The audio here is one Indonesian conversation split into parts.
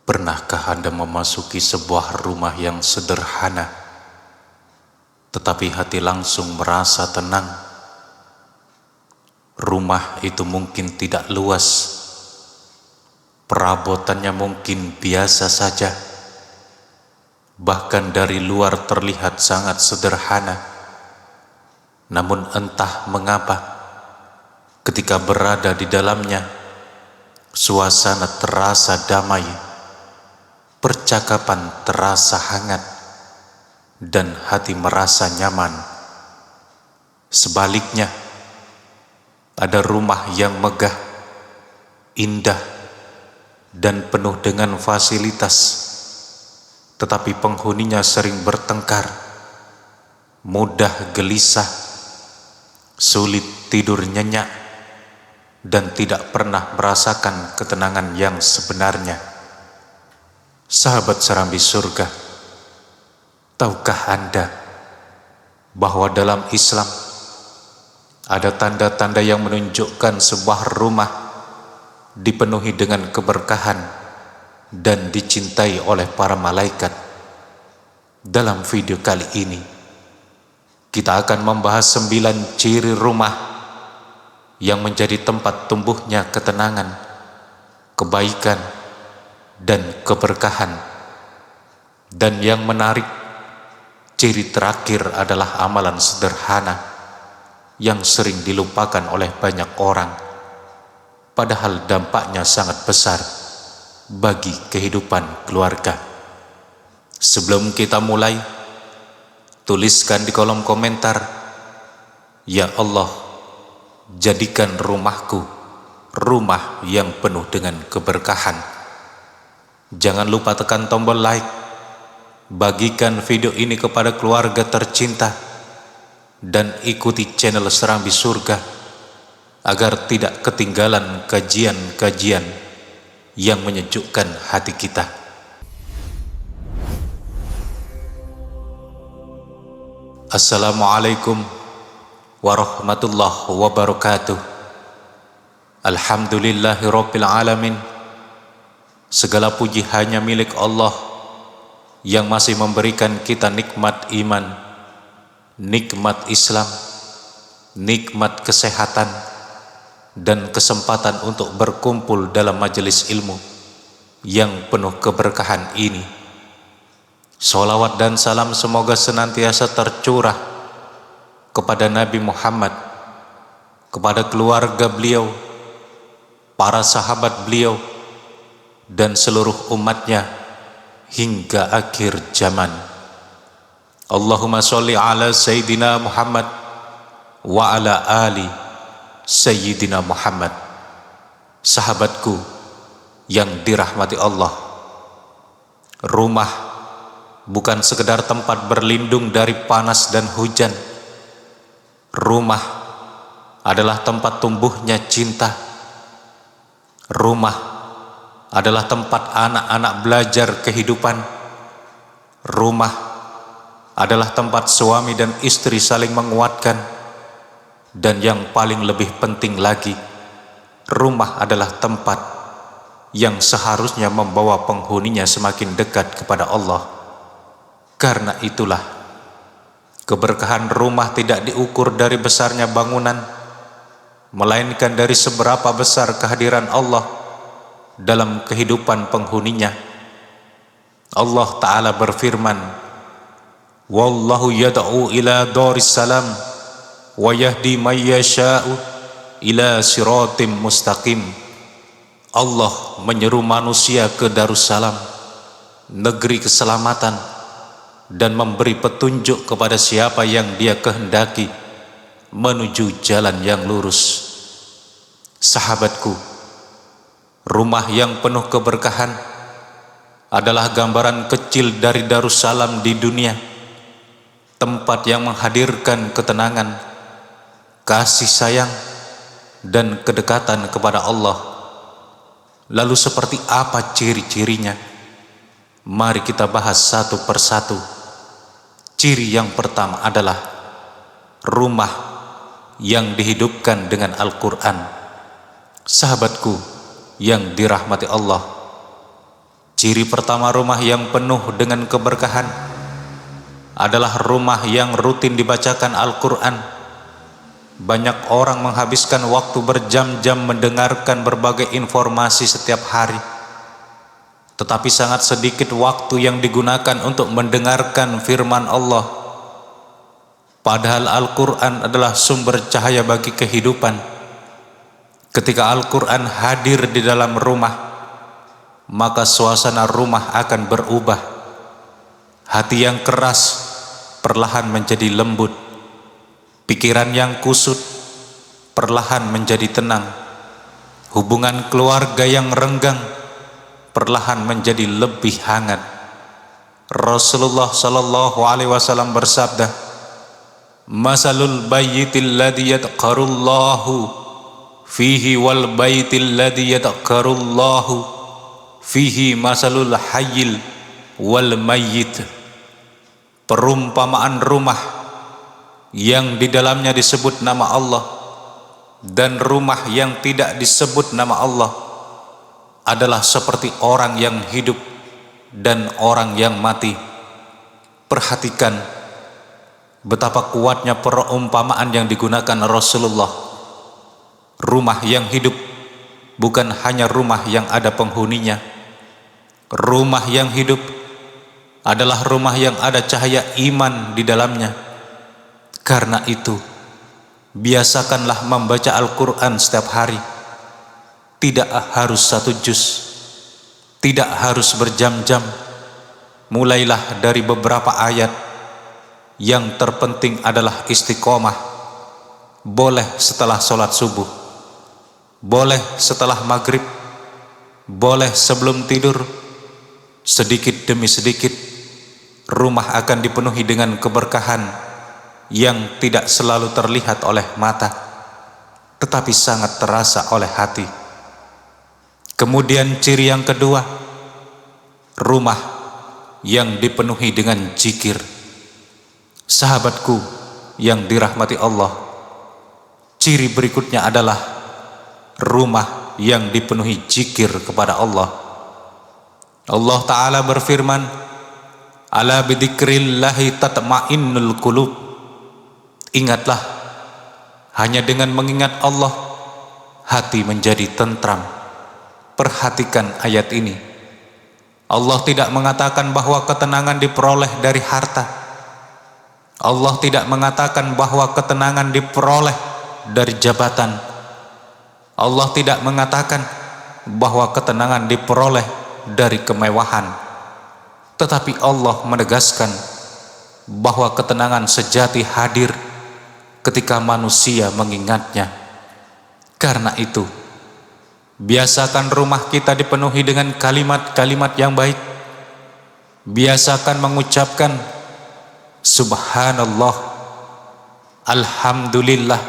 Pernahkah Anda memasuki sebuah rumah yang sederhana, tetapi hati langsung merasa tenang? Rumah itu mungkin tidak luas, perabotannya mungkin biasa saja, bahkan dari luar terlihat sangat sederhana. Namun entah mengapa, ketika berada di dalamnya, suasana terasa damai, percakapan terasa hangat, dan hati merasa nyaman. Sebaliknya, ada rumah yang megah, indah, dan penuh dengan fasilitas, tetapi penghuninya sering bertengkar, mudah gelisah, sulit tidur nyenyak, dan tidak pernah merasakan ketenangan yang sebenarnya. Sahabat serambi surga, tahukah Anda bahwa dalam Islam ada tanda-tanda yang menunjukkan sebuah rumah dipenuhi dengan keberkahan dan dicintai oleh para malaikat? Dalam video kali ini, kita akan membahas 9 ciri rumah yang menjadi tempat tumbuhnya ketenangan, kebaikan, dan keberkahan. Dan yang menarik, ciri terakhir adalah amalan sederhana yang sering dilupakan oleh banyak orang, padahal dampaknya sangat besar bagi kehidupan keluarga. Sebelum kita mulai, tuliskan di kolom komentar, "Ya Allah, jadikan rumahku rumah yang penuh dengan keberkahan." Jangan lupa tekan tombol like, bagikan video ini kepada keluarga tercinta, dan ikuti channel Serambi Surga agar tidak ketinggalan kajian-kajian yang menyejukkan hati kita. Assalamualaikum warahmatullahi wabarakatuh. Alhamdulillahirabbil alamin. Segala puji hanya milik Allah yang masih memberikan kita nikmat iman, nikmat Islam, nikmat kesehatan, dan kesempatan untuk berkumpul dalam majelis ilmu yang penuh keberkahan ini. Sholawat dan salam semoga senantiasa tercurah kepada Nabi Muhammad, kepada keluarga beliau, para sahabat beliau, dan seluruh umatnya hingga akhir zaman. Allahumma sholli ala Sayyidina Muhammad wa ala ali Sayyidina Muhammad. Sahabatku yang dirahmati Allah, rumah bukan sekedar tempat berlindung dari panas dan hujan. Rumah adalah tempat tumbuhnya cinta. Rumah adalah tempat anak-anak belajar kehidupan. Rumah adalah tempat suami dan istri saling menguatkan. Dan yang paling lebih penting lagi, rumah adalah tempat yang seharusnya membawa penghuninya semakin dekat kepada Allah. Karena itulah, keberkahan rumah tidak diukur dari besarnya bangunan, melainkan dari seberapa besar kehadiran Allah dalam kehidupan penghuninya. Allah Ta'ala berfirman, "Wallahu yad'u ila daris salam wa yahdi man yasha'u ila siratim mustaqim." Allah menyeru manusia ke Darussalam, negeri keselamatan, dan memberi petunjuk kepada siapa yang Dia kehendaki menuju jalan yang lurus. Sahabatku, rumah yang penuh keberkahan adalah gambaran kecil dari Darussalam di dunia, tempat yang menghadirkan ketenangan, kasih sayang, dan kedekatan kepada Allah. Lalu seperti apa ciri-cirinya? Mari kita bahas satu persatu. Ciri yang pertama adalah rumah yang dihidupkan dengan Al-Quran. Sahabatku yang dirahmati Allah, Ciri pertama rumah yang penuh dengan keberkahan adalah rumah yang rutin dibacakan Al-Quran. Banyak orang menghabiskan waktu berjam-jam mendengarkan berbagai informasi setiap hari, tetapi sangat sedikit waktu yang digunakan untuk mendengarkan firman Allah. Padahal Al-Quran adalah sumber cahaya bagi kehidupan. Ketika Al-Quran hadir di dalam rumah, maka suasana rumah akan berubah. Hati yang keras perlahan menjadi lembut, pikiran yang kusut perlahan menjadi tenang, hubungan keluarga yang renggang perlahan menjadi lebih hangat. Rasulullah sallallahu alaihi wasallam bersabda, "Masalul bayyitil ladzi yadhkarullahu fihi wal baytil ladzi yadhkarullahu fihi masalul hayyil wal mayyit." Perumpamaan rumah yang di dalamnya disebut nama Allah dan rumah yang tidak disebut nama Allah adalah seperti orang yang hidup dan orang yang mati. Perhatikan betapa kuatnya perumpamaan yang digunakan Rasulullah. Rumah yang hidup bukan hanya rumah yang ada penghuninya. Rumah yang hidup adalah rumah yang ada cahaya iman di dalamnya. Karena itu, biasakanlah membaca Al-Quran setiap hari. Tidak harus 1 juz, tidak harus berjam-jam. Mulailah dari beberapa ayat. Yang terpenting adalah istiqomah. Boleh setelah sholat subuh, boleh setelah maghrib, boleh sebelum tidur. Sedikit demi sedikit rumah akan dipenuhi dengan keberkahan yang tidak selalu terlihat oleh mata, tetapi sangat terasa oleh hati. Kemudian ciri yang kedua, rumah yang dipenuhi dengan zikir. Sahabatku yang dirahmati Allah, ciri berikutnya adalah rumah yang dipenuhi zikir kepada Allah. Allah Ta'ala berfirman, "Ala bidzikrillahi tatma'innul qulub." Ingatlah, hanya dengan mengingat Allah, hati menjadi tentram. Perhatikan ayat ini. Allah tidak mengatakan bahwa ketenangan diperoleh dari harta. Allah tidak mengatakan bahwa ketenangan diperoleh dari jabatan. Allah tidak mengatakan bahwa ketenangan diperoleh dari kemewahan. Tetapi Allah menegaskan bahwa ketenangan sejati hadir ketika manusia mengingatnya. Karena itu, biasakan rumah kita dipenuhi dengan kalimat-kalimat yang baik. Biasakan mengucapkan Subhanallah, Alhamdulillah,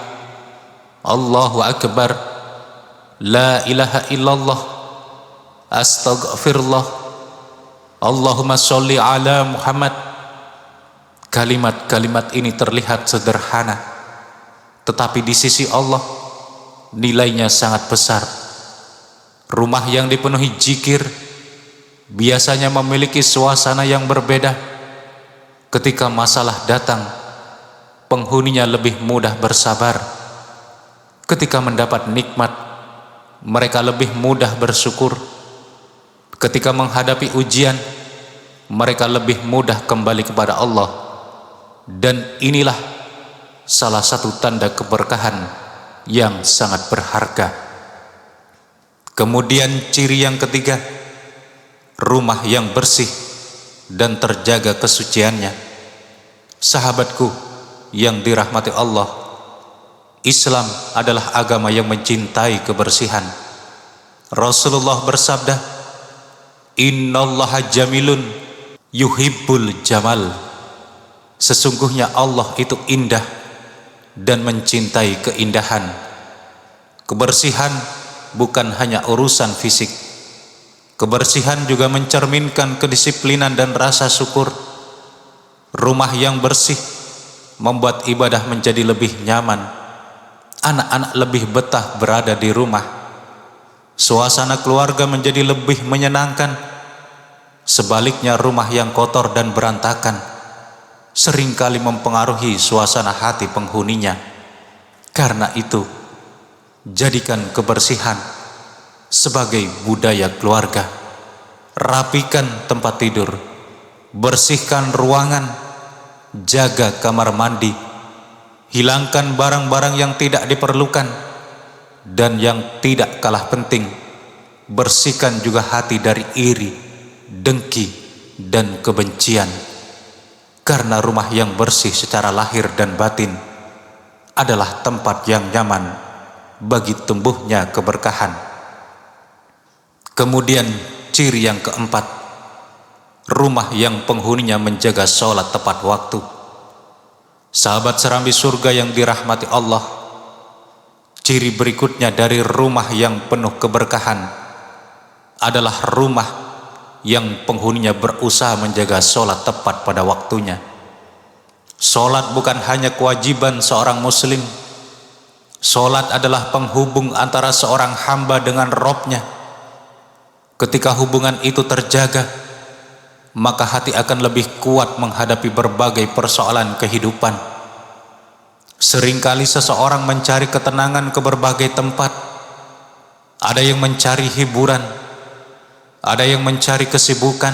Allahu Akbar, La ilaha illallah, Astaghfirullah, Allahumma sholli ala Muhammad. Kalimat-kalimat ini terlihat sederhana, tetapi di sisi Allah nilainya sangat besar. Rumah yang dipenuhi zikir biasanya memiliki suasana yang berbeda. Ketika masalah datang, penghuninya lebih mudah bersabar. Ketika mendapat nikmat, mereka lebih mudah bersyukur. Ketika menghadapi ujian, mereka lebih mudah kembali kepada Allah. Dan inilah salah satu tanda keberkahan yang sangat berharga. Kemudian ciri yang ketiga, rumah yang bersih dan terjaga kesuciannya. Sahabatku yang dirahmati Allah, Islam adalah agama yang mencintai kebersihan. Rasulullah bersabda, "Innallaha jamilun yuhibbul jamal." Sesungguhnya Allah itu indah dan mencintai keindahan. Kebersihan bukan hanya urusan fisik. Kebersihan juga mencerminkan kedisiplinan dan rasa syukur. Rumah yang bersih membuat ibadah menjadi lebih nyaman. Anak-anak lebih betah berada di rumah. Suasana keluarga menjadi lebih menyenangkan. Sebaliknya, rumah yang kotor dan berantakan seringkali mempengaruhi suasana hati penghuninya. Karena itu, jadikan kebersihan sebagai budaya keluarga. Rapikan tempat tidur, bersihkan ruangan, jaga kamar mandi, hilangkan barang-barang yang tidak diperlukan, dan yang tidak kalah penting, bersihkan juga hati dari iri, dengki, dan kebencian. Karena rumah yang bersih secara lahir dan batin adalah tempat yang nyaman bagi tumbuhnya keberkahan. Kemudian ciri yang keempat, rumah yang penghuninya menjaga sholat tepat waktu. Sahabat serambi surga yang dirahmati Allah, ciri berikutnya dari rumah yang penuh keberkahan adalah rumah yang penghuninya berusaha menjaga sholat tepat pada waktunya. Sholat bukan hanya kewajiban seorang muslim. Sholat adalah penghubung antara seorang hamba dengan Robnya. Ketika hubungan itu terjaga, maka hati akan lebih kuat menghadapi berbagai persoalan kehidupan. Seringkali seseorang mencari ketenangan ke berbagai tempat. Ada yang mencari hiburan, ada yang mencari kesibukan,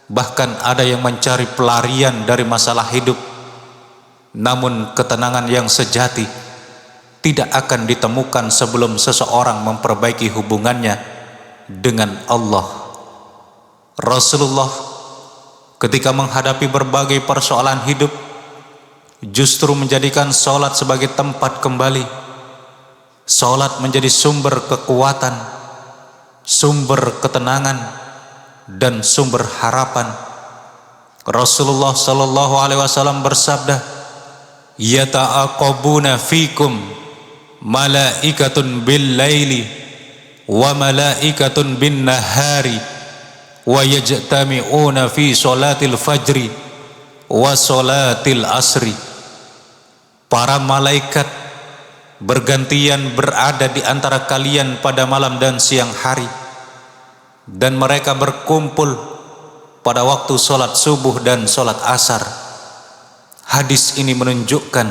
bahkan ada yang mencari pelarian dari masalah hidup. Namun ketenangan yang sejati tidak akan ditemukan sebelum seseorang memperbaiki hubungannya dengan Allah. Rasulullah ketika menghadapi berbagai persoalan hidup justru menjadikan sholat sebagai tempat kembali. Sholat menjadi sumber kekuatan, sumber ketenangan, dan sumber harapan. Rasulullah sallallahu alaihi wasallam bersabda, "Yata'aqabuna fikum malaikatun bil laili wa malaikatun bin nahari wa yajtami'una fi sholatil fajri wa sholatil asri." Para malaikat bergantian berada di antara kalian pada malam dan siang hari, dan mereka berkumpul pada waktu sholat subuh dan sholat asar. Hadis ini menunjukkan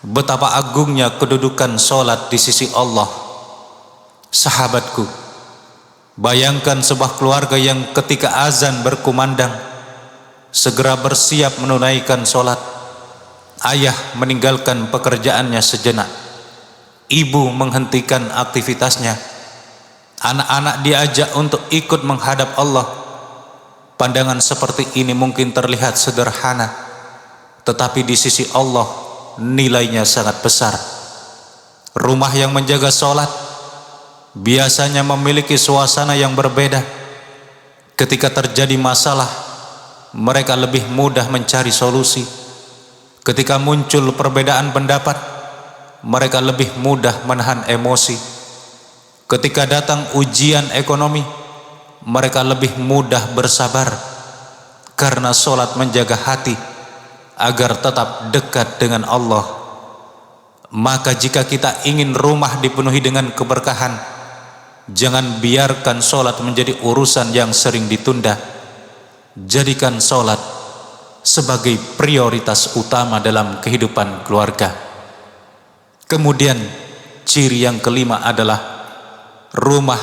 betapa agungnya kedudukan sholat di sisi Allah. Sahabatku, bayangkan sebuah keluarga yang ketika azan berkumandang segera bersiap menunaikan sholat. Ayah meninggalkan pekerjaannya sejenak, ibu menghentikan aktivitasnya, anak-anak diajak untuk ikut menghadap Allah. Pandangan seperti ini mungkin terlihat sederhana, tetapi di sisi Allah nilainya sangat besar. Rumah yang menjaga sholat biasanya memiliki suasana yang berbeda. Ketika terjadi masalah, mereka lebih mudah mencari solusi. Ketika muncul perbedaan pendapat, mereka lebih mudah menahan emosi. Ketika datang ujian ekonomi, mereka lebih mudah bersabar, karena sholat menjaga hati agar tetap dekat dengan Allah. Maka jika kita ingin rumah dipenuhi dengan keberkahan, jangan biarkan sholat menjadi urusan yang sering ditunda. Jadikan sholat sebagai prioritas utama dalam kehidupan keluarga. Kemudian ciri yang kelima adalah rumah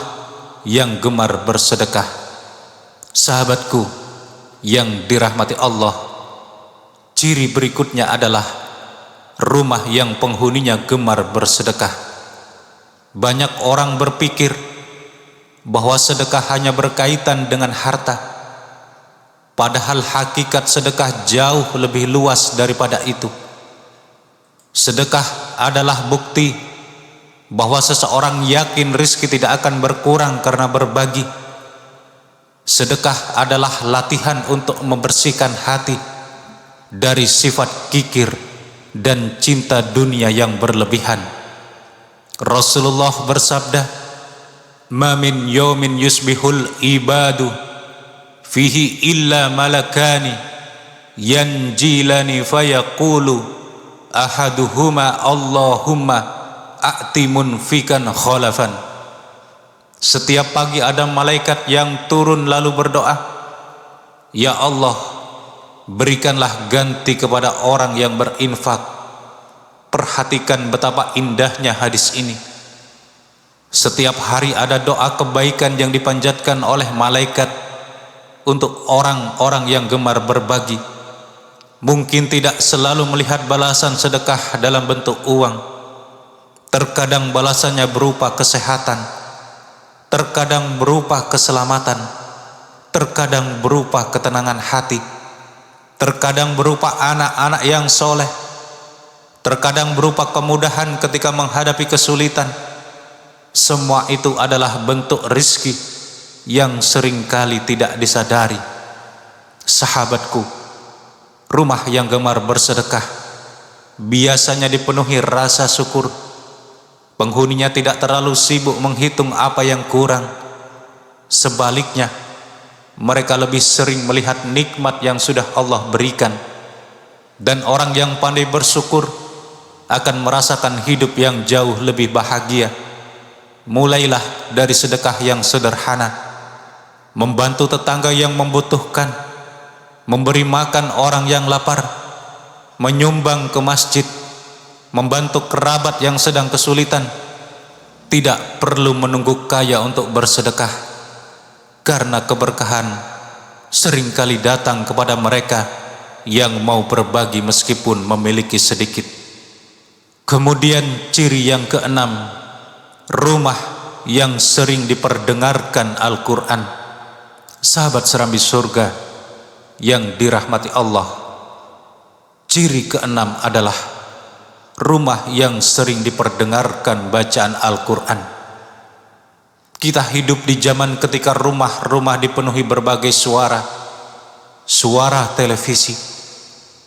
yang gemar bersedekah. Sahabatku yang dirahmati Allah, ciri berikutnya adalah rumah yang penghuninya gemar bersedekah. Banyak orang berpikir bahwa sedekah hanya berkaitan dengan harta, padahal hakikat sedekah jauh lebih luas daripada itu. Sedekah adalah bukti bahwa seseorang yakin rizki tidak akan berkurang karena berbagi. Sedekah adalah latihan untuk membersihkan hati dari sifat kikir dan cinta dunia yang berlebihan. Rasulullah bersabda, "Ma min yawmin yusbihul ibadu fihi illa malakani yanjilani fayaqulu ahaduhuma Allahumma a'ti munfikan khalafan." Setiap pagi ada malaikat yang turun lalu berdoa, "Ya Allah, berikanlah ganti kepada orang yang berinfak." Perhatikan betapa indahnya hadis ini. Setiap hari ada doa kebaikan yang dipanjatkan oleh malaikat untuk orang-orang yang gemar berbagi. Mungkin tidak selalu melihat balasan sedekah dalam bentuk uang. Terkadang balasannya berupa kesehatan, terkadang berupa keselamatan, terkadang berupa ketenangan hati, terkadang berupa anak-anak yang soleh, terkadang berupa kemudahan ketika menghadapi kesulitan. Semua itu adalah bentuk rizki yang seringkali tidak disadari. Sahabatku, rumah yang gemar bersedekah biasanya dipenuhi rasa syukur. Penghuninya tidak terlalu sibuk menghitung apa yang kurang. Sebaliknya, mereka lebih sering melihat nikmat yang sudah Allah berikan. Dan orang yang pandai bersyukur akan merasakan hidup yang jauh lebih bahagia. Mulailah dari sedekah yang sederhana, membantu tetangga yang membutuhkan, memberi makan orang yang lapar, menyumbang ke masjid, membantu kerabat yang sedang kesulitan. Tidak perlu menunggu kaya untuk bersedekah, karena keberkahan seringkali datang kepada mereka yang mau berbagi meskipun memiliki sedikit. Kemudian ciri yang keenam, rumah yang sering diperdengarkan Al-Quran. Sahabat serambi surga yang dirahmati Allah, ciri keenam adalah rumah yang sering diperdengarkan bacaan Al-Quran. Kita hidup di zaman ketika rumah-rumah dipenuhi berbagai suara, suara televisi,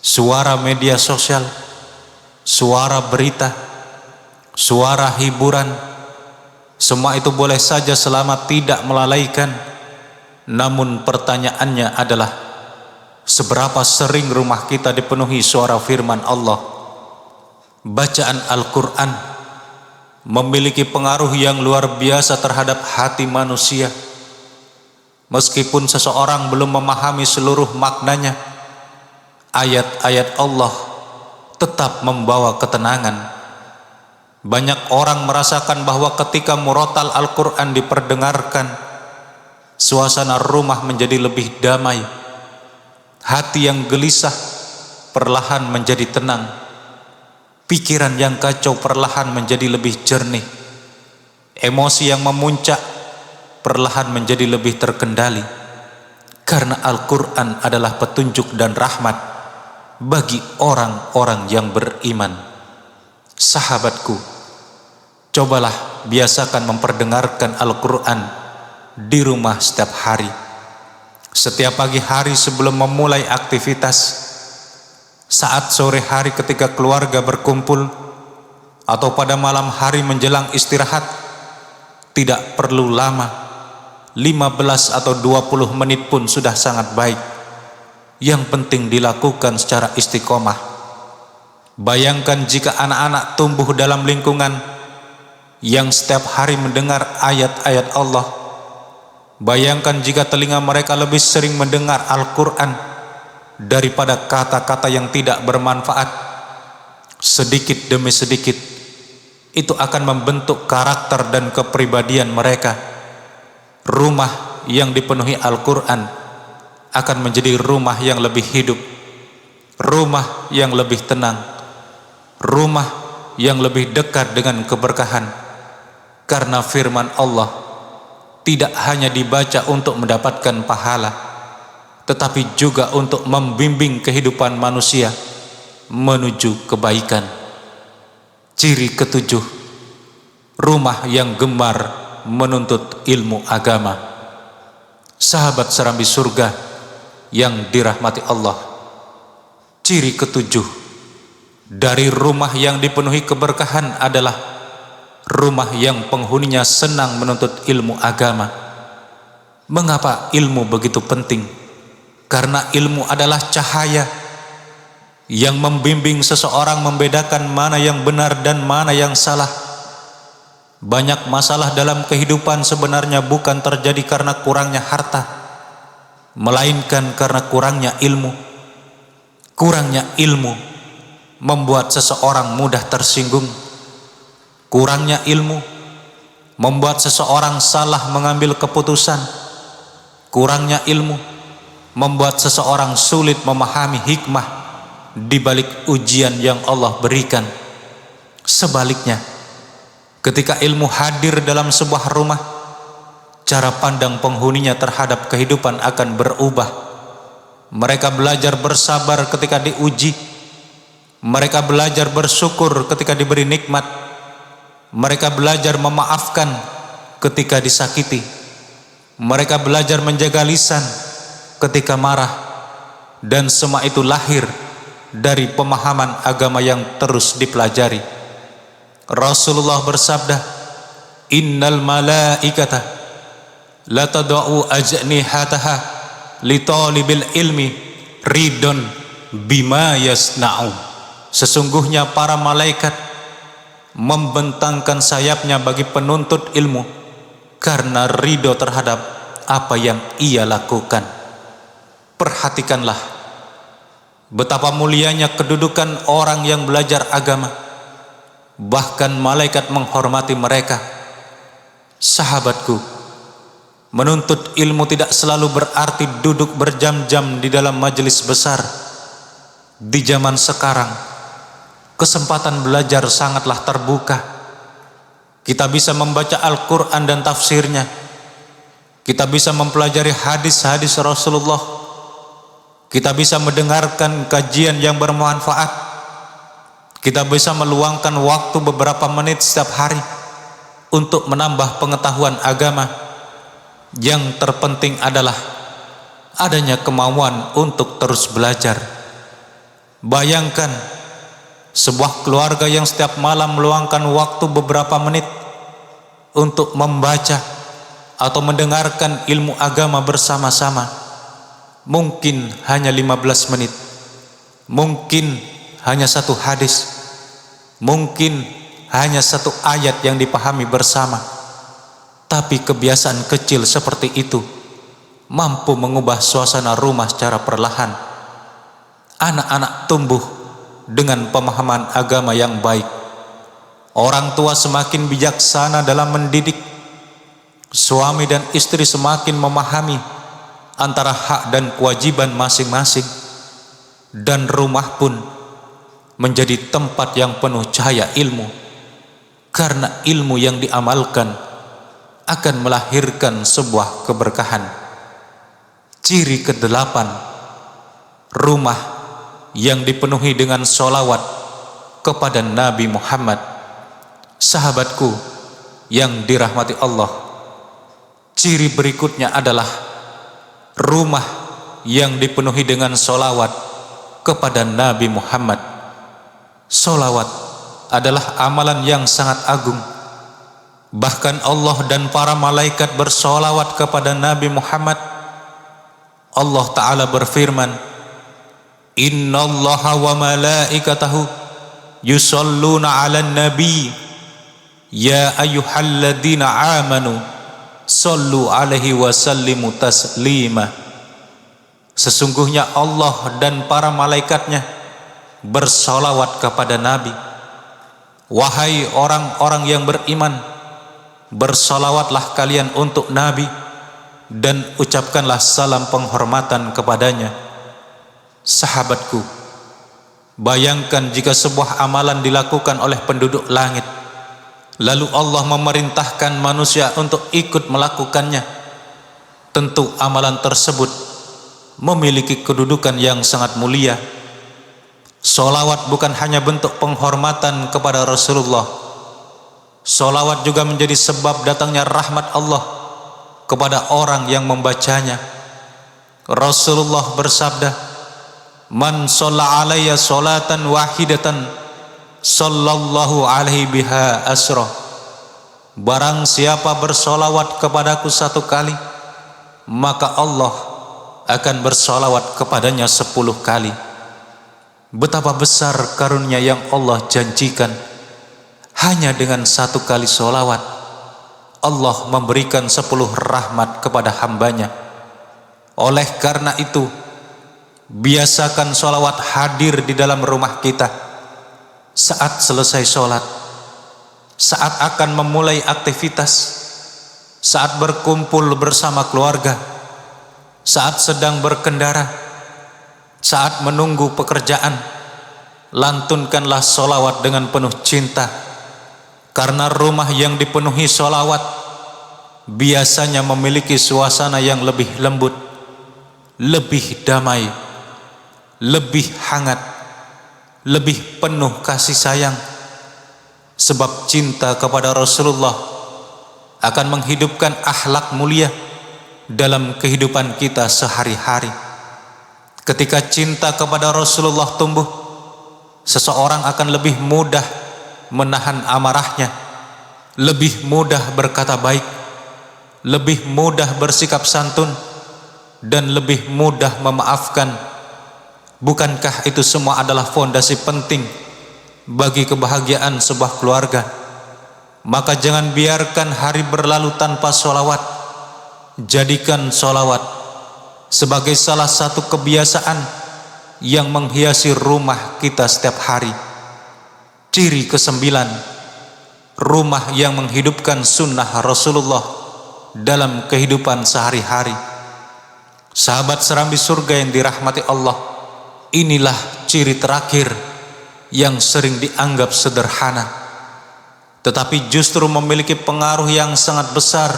suara media sosial, suara berita, suara hiburan. Semua itu boleh saja selama tidak melalaikan. Namun pertanyaannya adalah, seberapa sering rumah kita dipenuhi suara firman Allah? Bacaan Al-Quran memiliki pengaruh yang luar biasa terhadap hati manusia. Meskipun seseorang belum memahami seluruh maknanya, ayat-ayat Allah tetap membawa ketenangan. Banyak orang merasakan bahwa ketika murotal Al-Quran diperdengarkan, suasana rumah menjadi lebih damai. Hati yang gelisah perlahan menjadi tenang. Pikiran yang kacau perlahan menjadi lebih jernih. Emosi yang memuncak perlahan menjadi lebih terkendali. Karena Al-Quran adalah petunjuk dan rahmat bagi orang-orang yang beriman. Sahabatku, cobalah biasakan memperdengarkan Al-Quran di rumah setiap hari. Setiap pagi hari sebelum memulai aktivitas, saat sore hari ketika keluarga berkumpul, atau pada malam hari menjelang istirahat. Tidak perlu lama, 15 atau 20 menit pun sudah sangat baik. Yang penting dilakukan secara istiqomah. Bayangkan jika anak-anak tumbuh dalam lingkungan yang setiap hari mendengar ayat-ayat Allah. Bayangkan jika telinga mereka lebih sering mendengar Al-Quran daripada kata-kata yang tidak bermanfaat. Sedikit demi sedikit itu akan membentuk karakter dan kepribadian mereka. Rumah yang dipenuhi Al-Quran akan menjadi rumah yang lebih hidup, rumah yang lebih tenang, rumah yang lebih dekat dengan keberkahan. Karena firman Allah tidak hanya dibaca untuk mendapatkan pahala, tetapi juga untuk membimbing kehidupan manusia menuju kebaikan. Ciri ketujuh, rumah yang gemar menuntut ilmu agama. Sahabat serambi surga yang dirahmati Allah, ciri ketujuh dari rumah yang dipenuhi keberkahan adalah rumah yang penghuninya senang menuntut ilmu agama. Mengapa ilmu begitu penting? Karena ilmu adalah cahaya yang membimbing seseorang membedakan mana yang benar dan mana yang salah. Banyak masalah dalam kehidupan sebenarnya bukan terjadi karena kurangnya harta, melainkan karena kurangnya ilmu. Kurangnya ilmu membuat seseorang mudah tersinggung. Kurangnya ilmu membuat seseorang salah mengambil keputusan. Kurangnya ilmu membuat seseorang sulit memahami hikmah di balik ujian yang Allah berikan. Sebaliknya, ketika ilmu hadir dalam sebuah rumah, cara pandang penghuninya terhadap kehidupan akan berubah. Mereka belajar bersabar ketika diuji. Mereka belajar bersyukur ketika diberi nikmat. Mereka belajar memaafkan ketika disakiti. Mereka belajar menjaga lisan ketika marah. Dan semua itu lahir dari pemahaman agama yang terus dipelajari. Rasulullah bersabda, "Innal malaikata la tad'u ajnihataha li talibil ilmi ridon bima yasna'u." Sesungguhnya para malaikat membentangkan sayapnya bagi penuntut ilmu karena ridho terhadap apa yang ia lakukan. Perhatikanlah betapa mulianya kedudukan orang yang belajar agama. Bahkan malaikat menghormati mereka. Sahabatku, menuntut ilmu tidak selalu berarti duduk berjam-jam di dalam majelis besar. Di zaman sekarang, kesempatan belajar sangatlah terbuka. Kita bisa membaca Al-Quran dan tafsirnya. Kita bisa mempelajari hadis-hadis Rasulullah. Kita bisa mendengarkan kajian yang bermanfaat. Kita bisa meluangkan waktu beberapa menit setiap hari untuk menambah pengetahuan agama. Yang terpenting adalah adanya kemauan untuk terus belajar. Bayangkan sebuah keluarga yang setiap malam meluangkan waktu beberapa menit untuk membaca atau mendengarkan ilmu agama bersama-sama. Mungkin hanya 15 menit, mungkin hanya satu hadis, mungkin hanya satu ayat yang dipahami bersama. Tapi kebiasaan kecil seperti itu mampu mengubah suasana rumah secara perlahan. Anak-anak tumbuh dengan pemahaman agama yang baik. Orang tua semakin bijaksana dalam mendidik. Suami dan istri semakin memahami antara hak dan kewajiban masing-masing. Dan rumah pun menjadi tempat yang penuh cahaya ilmu, karena ilmu yang diamalkan akan melahirkan sebuah keberkahan. Ciri ke-8, rumah yang dipenuhi dengan sholawat kepada Nabi Muhammad. Sahabatku yang dirahmati Allah, ciri berikutnya adalah rumah yang dipenuhi dengan sholawat kepada Nabi Muhammad. Sholawat adalah amalan yang sangat agung. Bahkan Allah dan para malaikat bersholawat kepada Nabi Muhammad. Allah Ta'ala berfirman, "Innallaha wa malaikatahu yusalluna 'alan nabi ya ayyuhalladzina amanu sallu 'alaihi wa sallimu taslima." Sesungguhnya Allah dan para malaikatnya bersolawat kepada Nabi. Wahai orang-orang yang beriman, bersolawatlah kalian untuk Nabi dan ucapkanlah salam penghormatan kepadanya. Sahabatku, bayangkan jika sebuah amalan dilakukan oleh penduduk langit, lalu Allah memerintahkan manusia untuk ikut melakukannya. Tentu amalan tersebut memiliki kedudukan yang sangat mulia. Sholawat bukan hanya bentuk penghormatan kepada Rasulullah. Sholawat juga menjadi sebab datangnya rahmat Allah kepada orang yang membacanya. Rasulullah bersabda, "Man sholla alayya sholatan wahidatan sallallahu alaihi biha asra." Barang siapa bersolawat kepadaku satu kali, maka Allah akan bersolawat kepadanya 10 kali. Betapa besar karunia yang Allah janjikan hanya dengan satu kali sholawat. Allah memberikan 10 rahmat kepada hambanya. Oleh karena itu, biasakan sholawat hadir di dalam rumah kita saat selesai sholat, saat akan memulai aktivitas, saat berkumpul bersama keluarga, saat sedang berkendara, saat menunggu pekerjaan. Lantunkanlah sholawat dengan penuh cinta, karena rumah yang dipenuhi sholawat biasanya memiliki suasana yang lebih lembut, lebih damai, lebih hangat, lebih penuh kasih sayang. Sebab cinta kepada Rasulullah akan menghidupkan akhlak mulia dalam kehidupan kita sehari-hari. Ketika cinta kepada Rasulullah tumbuh, seseorang akan lebih mudah menahan amarahnya, lebih mudah berkata baik, lebih mudah bersikap santun, dan lebih mudah memaafkan. Bukankah itu semua adalah fondasi penting bagi kebahagiaan sebuah keluarga? Maka jangan biarkan hari berlalu tanpa sholawat. Jadikan sholawat sebagai salah satu kebiasaan yang menghiasi rumah kita setiap hari. Ciri ke-9, rumah yang menghidupkan sunnah Rasulullah dalam kehidupan sehari-hari. Sahabat serambi surga yang dirahmati Allah, inilah ciri terakhir yang sering dianggap sederhana, tetapi justru memiliki pengaruh yang sangat besar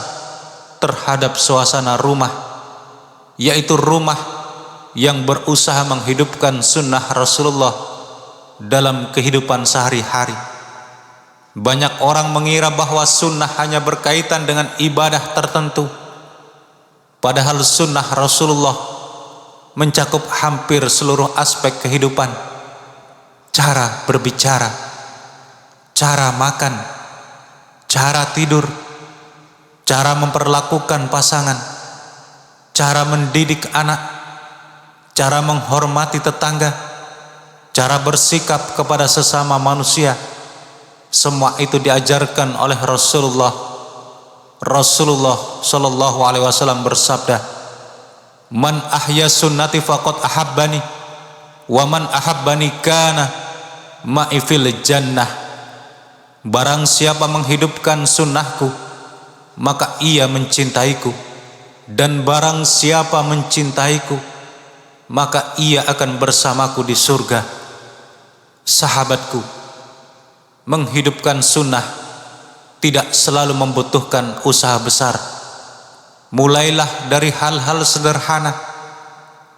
terhadap suasana rumah, yaitu rumah yang berusaha menghidupkan sunnah Rasulullah dalam kehidupan sehari-hari. Banyak orang mengira bahwa sunnah hanya berkaitan dengan ibadah tertentu, padahal sunnah Rasulullah mencakup hampir seluruh aspek kehidupan. Cara berbicara, cara makan, cara tidur, cara memperlakukan pasangan, cara mendidik anak, cara menghormati tetangga, cara bersikap kepada sesama manusia. Semua itu diajarkan oleh Rasulullah. Rasulullah sallallahu alaihi wasallam bersabda, "Man ahya sunnati faqad ahabbani, wa man ahabbani kana ma'i fil jannah." Barang siapa menghidupkan sunnahku, maka ia mencintaiku, dan barang siapa mencintaiku, maka ia akan bersamaku di surga. Sahabatku, menghidupkan sunnah tidak selalu membutuhkan usaha besar. Mulailah dari hal-hal sederhana.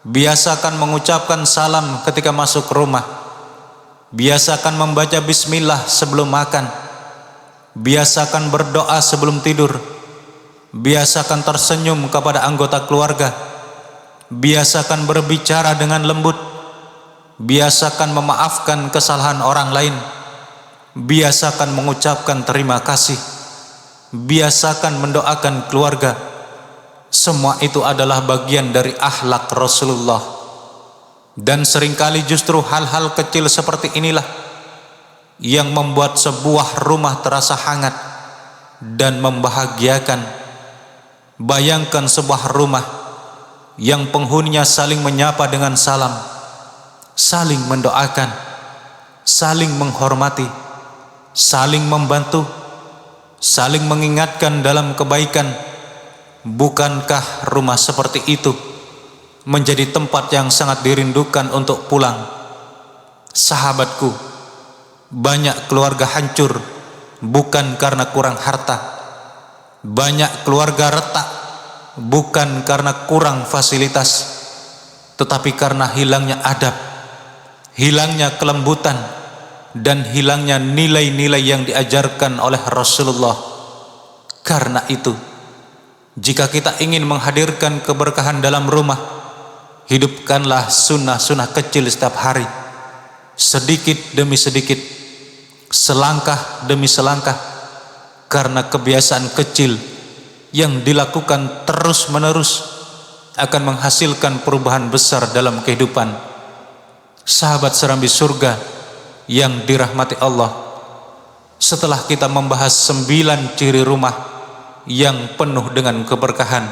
Biasakan mengucapkan salam ketika masuk rumah. Biasakan membaca bismillah sebelum makan. Biasakan berdoa sebelum tidur. Biasakan tersenyum kepada anggota keluarga. Biasakan berbicara dengan lembut. Biasakan memaafkan kesalahan orang lain. Biasakan mengucapkan terima kasih. Biasakan mendoakan keluarga. Semua itu adalah bagian dari akhlak Rasulullah. Dan seringkali justru hal-hal kecil seperti inilah yang membuat sebuah rumah terasa hangat dan membahagiakan. Bayangkan sebuah rumah yang penghuninya saling menyapa dengan salam, saling mendoakan, saling menghormati, saling membantu, saling mengingatkan dalam kebaikan. Bukankah rumah seperti itu menjadi tempat yang sangat dirindukan untuk pulang? Sahabatku, banyak keluarga hancur bukan karena kurang harta. Banyak keluarga retak bukan karena kurang fasilitas, tetapi karena hilangnya adab, hilangnya kelembutan, dan hilangnya nilai-nilai yang diajarkan oleh Rasulullah. Karena itu, jika kita ingin menghadirkan keberkahan dalam rumah, hidupkanlah sunnah-sunnah kecil setiap hari, sedikit demi sedikit, selangkah demi selangkah, karena kebiasaan kecil yang dilakukan terus-menerus akan menghasilkan perubahan besar dalam kehidupan. Sahabat serambi surga yang dirahmati Allah, setelah kita membahas 9 ciri rumah yang penuh dengan keberkahan.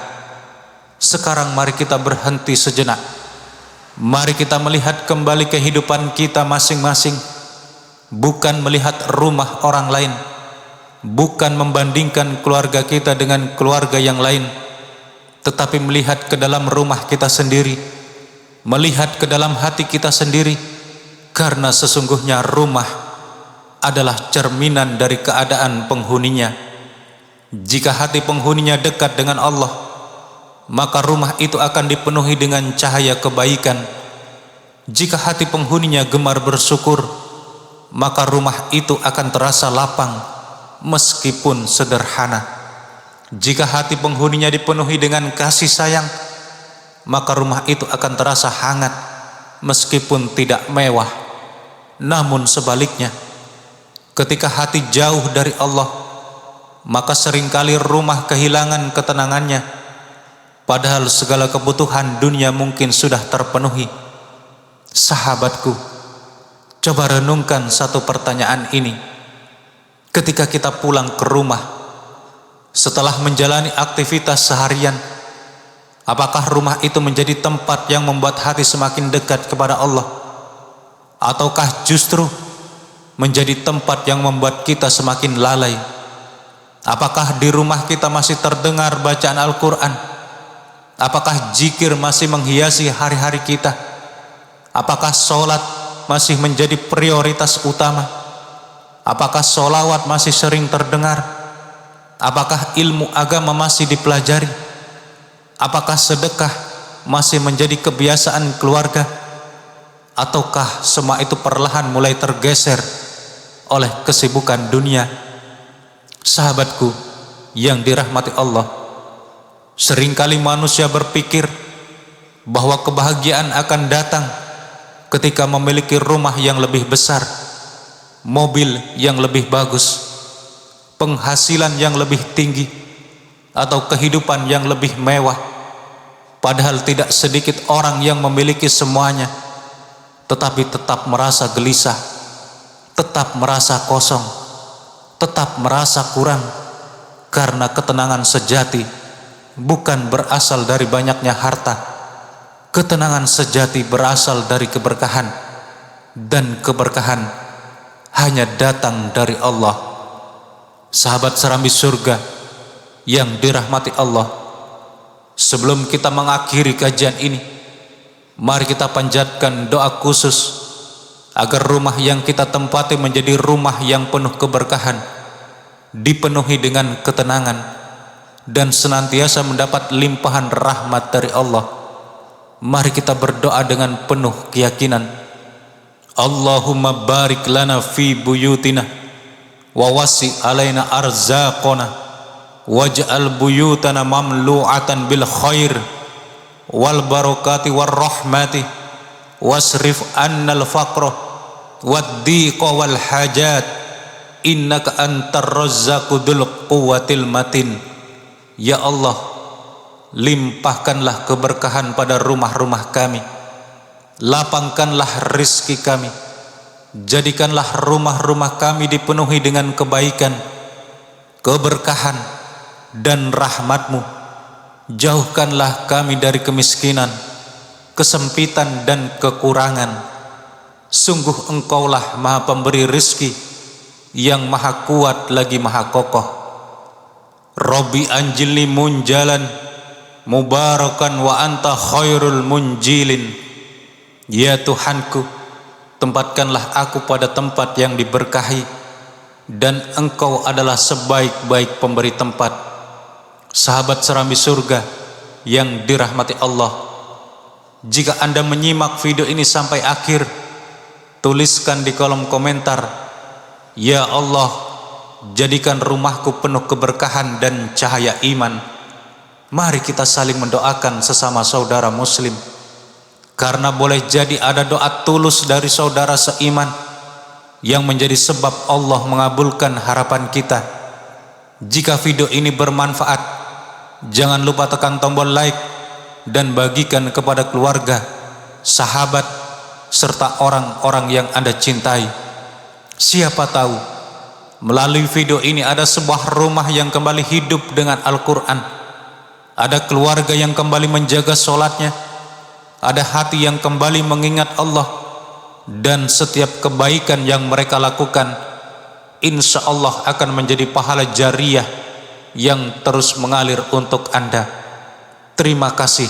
Sekarang mari kita berhenti sejenak. Mari kita melihat kembali kehidupan kita masing-masing, bukan melihat rumah orang lain, bukan membandingkan keluarga kita dengan keluarga yang lain, tetapi melihat ke dalam rumah kita sendiri, melihat ke dalam hati kita sendiri, karena sesungguhnya rumah adalah cerminan dari keadaan penghuninya. Jika hati penghuninya dekat dengan Allah, maka rumah itu akan dipenuhi dengan cahaya kebaikan. Jika hati penghuninya gemar bersyukur, maka rumah itu akan terasa lapang meskipun sederhana. Jika hati penghuninya dipenuhi dengan kasih sayang, maka rumah itu akan terasa hangat meskipun tidak mewah. Namun sebaliknya, ketika hati jauh dari Allah, maka seringkali rumah kehilangan ketenangannya, padahal segala kebutuhan dunia mungkin sudah terpenuhi. Sahabatku, coba renungkan satu pertanyaan ini. Ketika kita pulang ke rumah setelah menjalani aktivitas seharian, apakah rumah itu menjadi tempat yang membuat hati semakin dekat kepada Allah, ataukah justru menjadi tempat yang membuat kita semakin lalai? Apakah di rumah kita masih terdengar bacaan Al-Quran? Apakah zikir masih menghiasi hari-hari kita? Apakah sholat masih menjadi prioritas utama? Apakah sholawat masih sering terdengar? Apakah ilmu agama masih dipelajari? Apakah sedekah masih menjadi kebiasaan keluarga? Ataukah semua itu perlahan mulai tergeser oleh kesibukan dunia? Sahabatku yang dirahmati Allah, seringkali manusia berpikir bahwa kebahagiaan akan datang ketika memiliki rumah yang lebih besar, mobil yang lebih bagus, penghasilan yang lebih tinggi, atau kehidupan yang lebih mewah. Padahal tidak sedikit orang yang memiliki semuanya, tetapi tetap merasa gelisah, tetap merasa kosong, tetap merasa kurang, karena ketenangan sejati bukan berasal dari banyaknya harta. Ketenangan sejati berasal dari keberkahan, dan keberkahan hanya datang dari Allah. Sahabat serambi surga yang dirahmati Allah, sebelum kita mengakhiri kajian ini, mari kita panjatkan doa khusus agar rumah yang kita tempati menjadi rumah yang penuh keberkahan, dipenuhi dengan ketenangan, dan senantiasa mendapat limpahan rahmat dari Allah. Mari kita berdoa dengan penuh keyakinan. Allahumma barik lana fi buyutina wa wasi alaina arzaqona waj'al buyutana mamlu'atan bil khair wal barakati war rahmati wasrif annal faqra waddiqa wal hajat innaka antar razzaqu dzul quwwatil matin. Ya Allah, limpahkanlah keberkahan pada rumah-rumah kami, lapangkanlah rizki kami, jadikanlah rumah-rumah kami dipenuhi dengan kebaikan, keberkahan dan rahmat-Mu. Jauhkanlah kami dari kemiskinan, kesempitan dan kekurangan. Sungguh Engkaulah Maha Pemberi rizki yang Maha Kuat lagi Maha Kokoh. Rabbi anjilni munjalan mubarakan wa anta khairul munjilin. Ya Tuhanku, tempatkanlah aku pada tempat yang diberkahi, dan Engkau adalah sebaik-baik pemberi tempat. Sahabat serambi surga yang dirahmati Allah, jika Anda menyimak video ini sampai akhir, tuliskan di kolom komentar, ya Allah, jadikan rumahku penuh keberkahan dan cahaya iman. Mari kita saling mendoakan sesama saudara muslim, karena boleh jadi ada doa tulus dari saudara seiman yang menjadi sebab Allah mengabulkan harapan kita. Jika video ini bermanfaat, jangan lupa tekan tombol like dan bagikan kepada keluarga, sahabat, serta orang-orang yang Anda cintai. Siapa tahu Melalui video ini ada sebuah rumah yang kembali hidup dengan Al-Quran, ada keluarga yang kembali menjaga sholatnya, ada hati yang kembali mengingat Allah, dan setiap kebaikan yang mereka lakukan insya Allah akan menjadi pahala jariyah yang terus mengalir untuk Anda. Terima kasih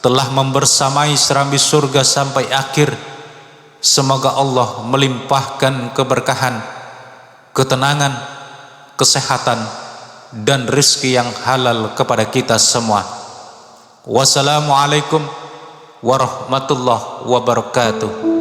telah membersamai serambi surga sampai akhir. Semoga Allah melimpahkan keberkahan, ketenangan, kesehatan, dan rezeki yang halal kepada kita semua. Wassalamualaikum warahmatullahi wabarakatuh.